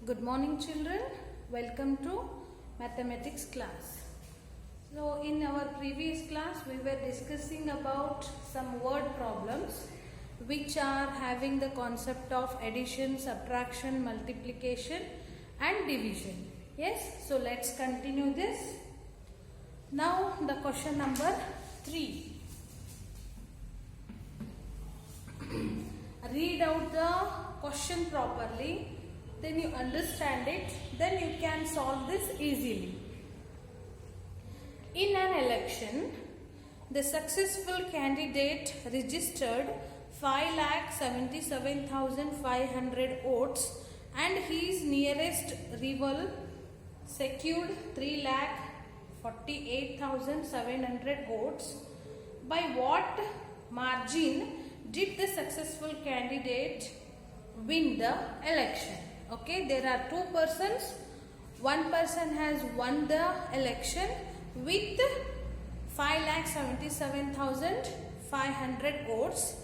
Good morning children, welcome to mathematics class. So in our previous class we were discussing about some word problems which are having the concept of addition, subtraction, multiplication and division. Yes, so let's continue this. Now the question number 3. Read out the question properly, then you understand it, then you can solve this easily. In an election, the successful candidate registered 5,77,500 votes and his nearest rival secured 3,48,700 votes. By what margin did the successful candidate win the election? Okay, there are two persons. One person has won the election with 5,77,500 votes,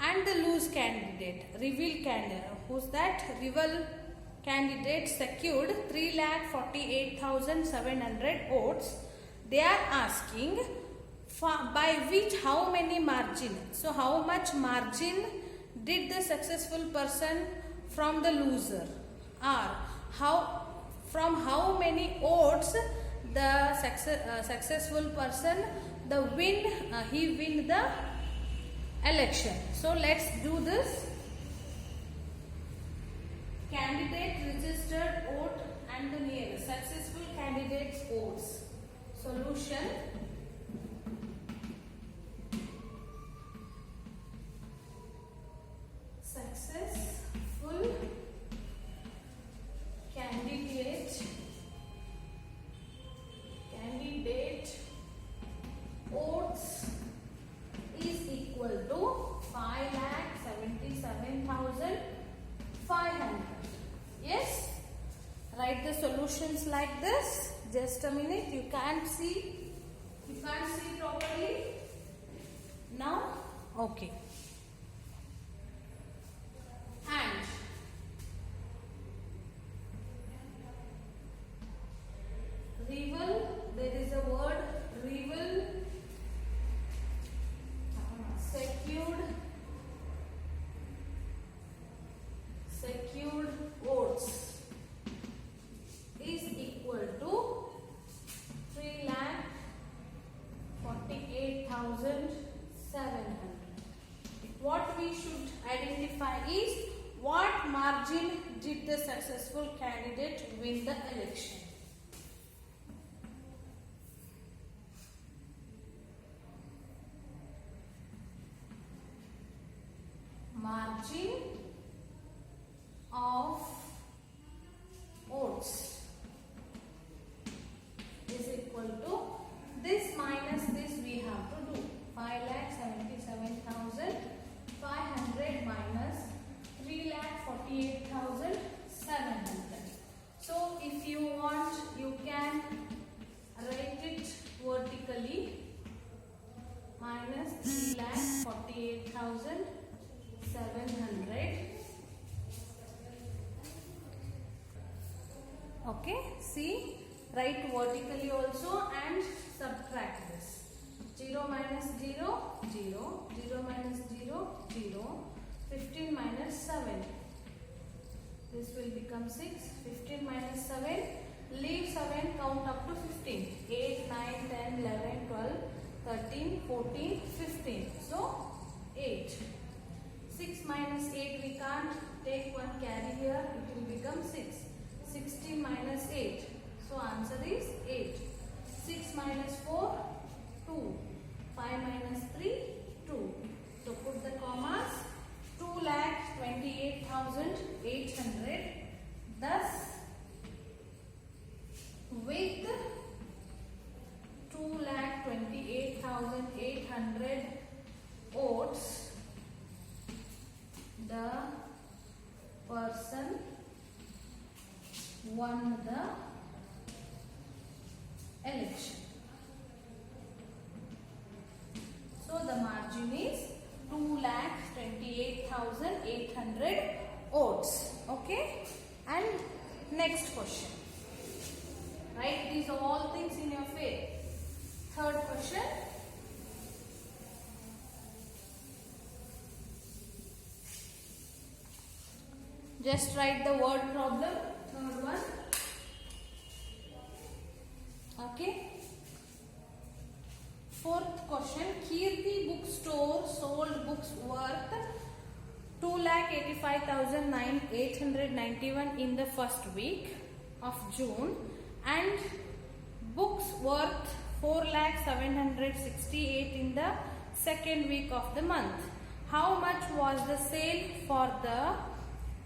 and the loose candidate, rival candidate, who's that? Rival candidate secured 3,48,700 votes. They are asking by which, how many margin? So how much margin did the successful person from the loser, or from how many votes the successful person he win the election. So let's do this. Candidate registered vote and the nearest successful candidate's votes. Solution. Successful candidate votes is equal to 5,77,500. Yes, write the solutions like this. Just a minute, you can't see properly now. Okay. And rival, there is a word rival, secured votes is equal to 3,48,700. What we should identify is what margin did the successful candidate win the election. Margin of votes is equal to this minus this, we have to do 5,77,500 minus 3,48,700. So if you want, you can write it vertically, minus 3,48,700. Okay, see, write vertically also and subtract this. 0 minus 0, 0, 0 minus 0, 0, 15 minus 7. This will become 6, 15 minus 7, leave 7, count up to 15. 8, 9, 10, 11, 12, 13, 14, 15. So, 8. 6 minus 8, we can't take one carry here, it will become 6. 16 minus 8. So answer is 8. 6 minus 4, 2. 5 minus 3, 2. So put the commas. 2,28,800. Thus, with 2,28,800 votes, the person won the election. So the margin is 2,28,800 votes. Okay, and Next question. Write these all things in your face. Third question. Just write the word problem. Third one. Okay. Fourth question. Kirti bookstore sold books worth 2,85,891 in the first week of June and books worth 4,768 in the second week of the month. How much was the sale for the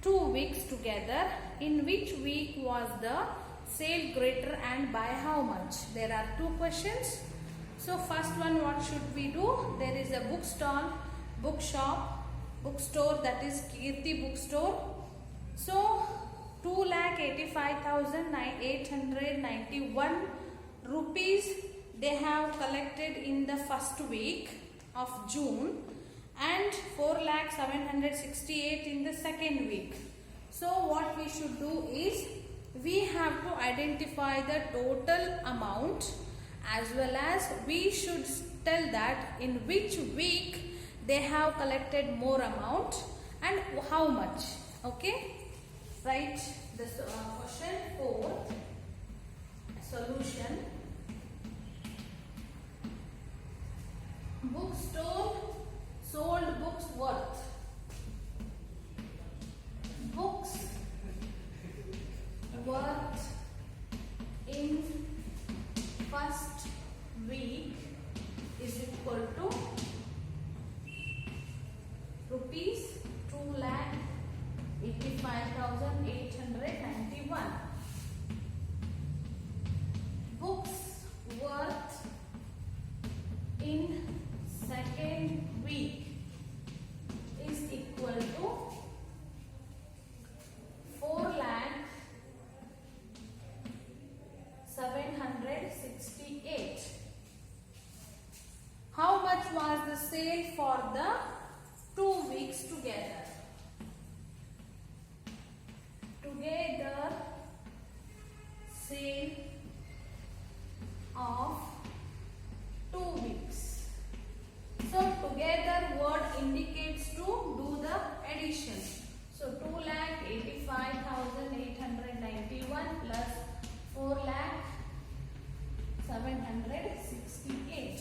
2 weeks together? In which week was the sale greater and by how much? There are 2 questions. So first one, what should we do? There is a bookstore, that is Kirti bookstore. So 2,85,891 rupees they have collected in the first week of June and 4,768 in the second week. So what we should do is we have to identify the total amount as well as we should tell that in which week they have collected more amount and how much. Okay, write the question 4. Solution. Bookstore sold books worth. Books worth in first week is equal to rupees 2,85,891. Books worth in second week is equal to 4,768. How much was the sale for the 2 weeks together? Together sale of 2 weeks. So together word indicates to do the addition. So 2,85,891 plus 4,768.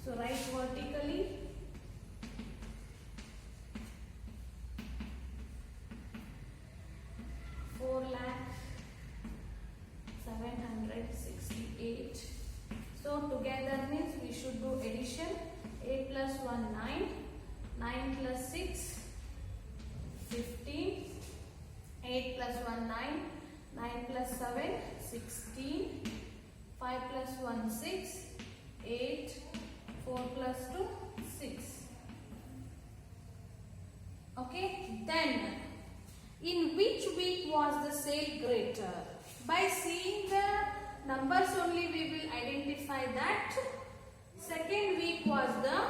So write vertically. 4,768. So together means we should do addition. 8 plus 1 9, 9 plus 6 15, 8 plus 1 9, 9 plus 7 16, 5 plus 1 6, 8, 4 plus 2 6. Okay, then in which week was the sale greater? By seeing the numbers only we will identify that second week was the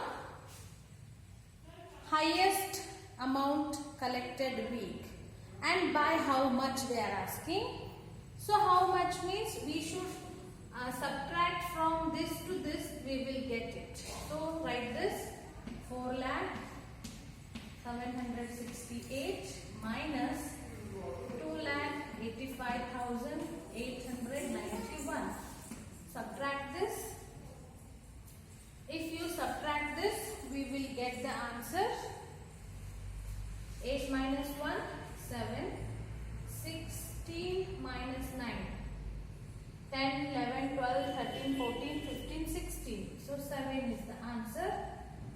highest amount collected week. And by how much they are asking. So how much means we should subtract from this to this, we will get it. So write this 4,768 minus 2,85,891. Subtract this. If you subtract this, we will get the answer. 8 minus 1, 7. 16 minus 9. 10, 11, 12, 13, 14, 15, 16. So 7 is the answer.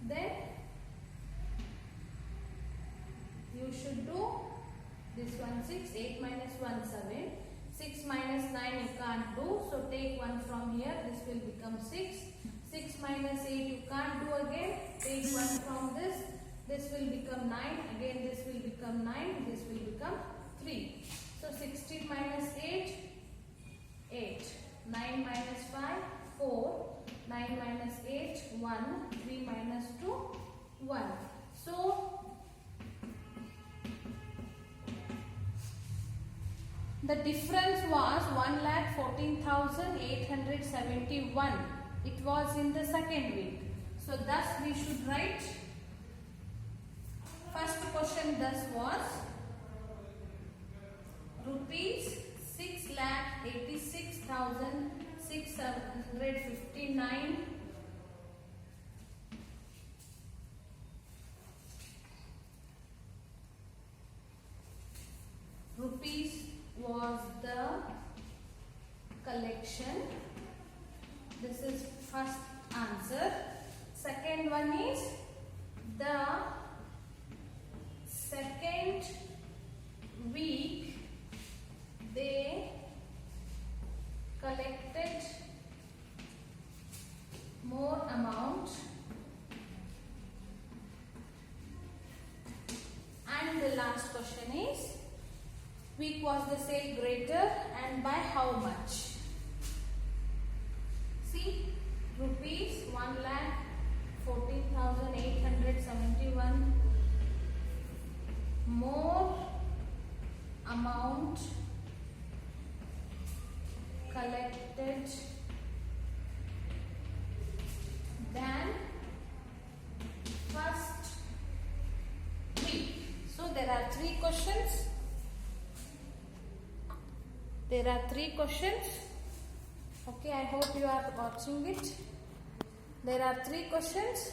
Then you should do this one 6. 8 minus 1, 7. 6 minus 9 you can't do. So take 1 from here. This will become 6. 6 minus 8 you can't do again. Take 1 from this. This will become 9. Again this will become 9. This will become 3. So 16 minus 8, 8. 9 minus 5, 4. 9 minus 8, 1. 3 minus 2, 1. So The difference was 1,14,871. It was in the second week. So thus we should write, first question thus was rupees 6,86,659 rupees was the collection. This is first answer. Second one is the second week they collected more amount, and the last question is week was the sale greater and by how much? See, rupees 1,14,871 more amount collected than first week. So there are three questions. Okay, I hope you are watching it. There are three questions.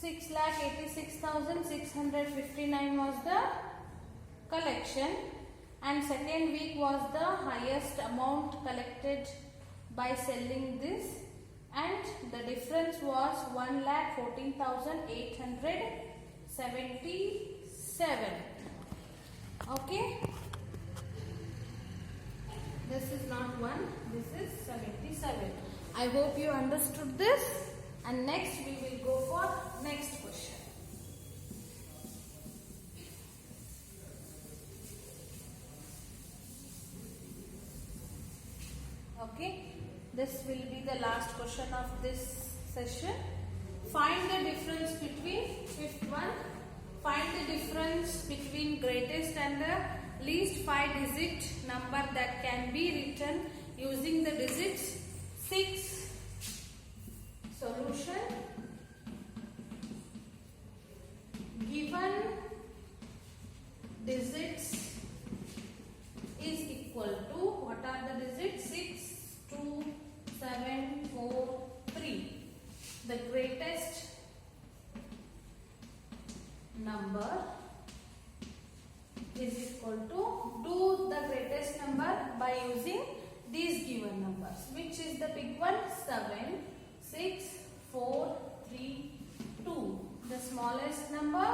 6,86,659 was the collection, and second week was the highest amount collected by selling this, and the difference was 1,14,877. Okay. This is not 1, this is 77. I hope you understood this, and next we will go for next question. Okay, this will be the last question of this session. Find the difference between, fifth one, find the difference between greatest and the least 5-digit number that can be written using the digits 6. Solution: given digits is equal to, what are the digits? 6, 2, 7, 4, 3. The greatest number is equal to, do the greatest number by using these given numbers. Which is the big one? 7, 6, 4, 3, 2. The smallest number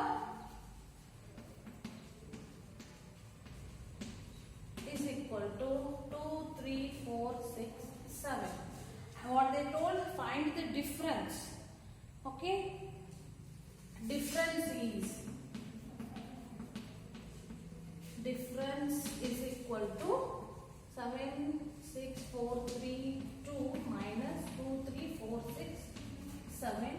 is equal to 2, 3, 4, 6, 7. What they told? Find the difference. Okay? Difference is equal to 7, 6, 4, 3, 2 minus 2, 3, 4, 6, 7.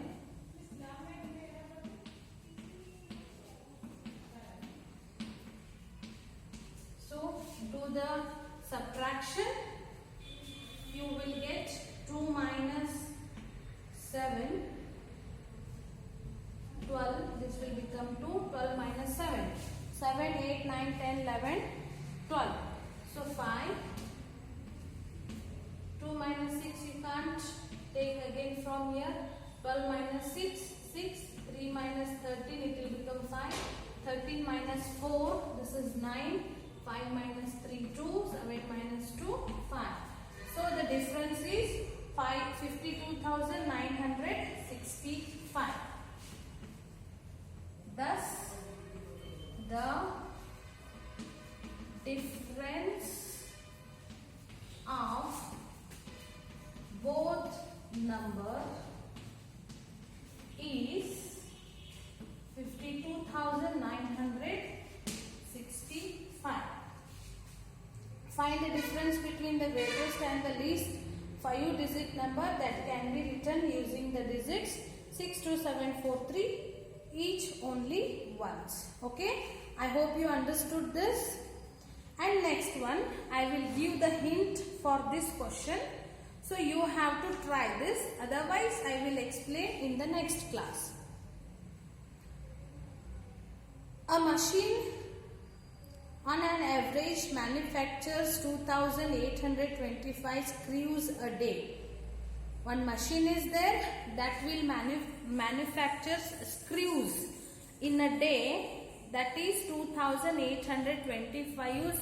So do the subtraction. You will get 2 minus 7, 12. This will become 2. 12 minus 7. 7, 8, 9, 10, 11, 12. So 5. 2 minus 6 you can't take again from here. 12 minus 6, 6. 3 minus 13, it will become 5. 13 minus 4, this is 9. 5 minus 3, 2. 7 minus 2, 5. So the difference is 52,965. Thus, the difference of both number is 52,965. Find the difference between the greatest and the least 5-digit number that can be written using the digits 6, 2, 7, 4, 3, each only once. Okay, I hope you understood this. And next next one, I will give the hint for this question. So you have to try this, otherwise I will explain in the next class. A machine on an average manufactures 2825 screws a day. One machine is there that will manufacture screws in a day, that is 2825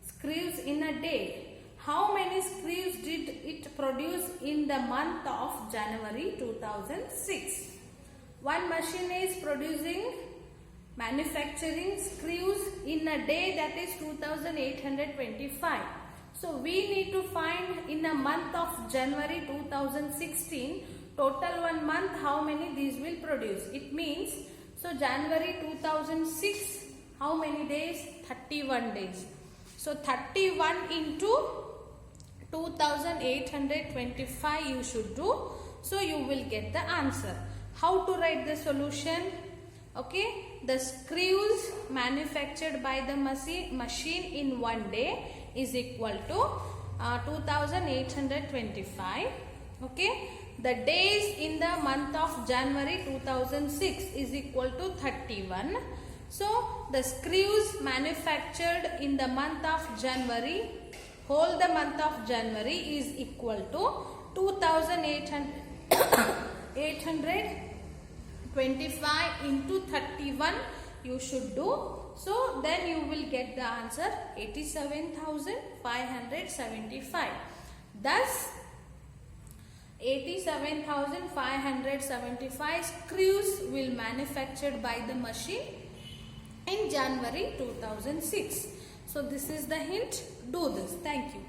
screws in a day. How many screws did it produce in the month of January 2006? One machine is manufacturing screws in a day, that is 2825. So we need to find in a month of January 2016, total 1 month, how many these will produce. It means, so January 2006, how many days? 31 days. So 31 into 2825 you should do. So you will get the answer. How to write the solution? Okay, the screws manufactured by the machine in 1 day is equal to 2825. Okay, the days in the month of January 2006 is equal to 31. So the screws manufactured in the month of January, whole the month of January, is equal to 2825 into 31 you should do. So then you will get the answer 87,575. Thus 87,575 screws will manufactured by the machine in January 2006. So this is the hint. Do this. Thank you.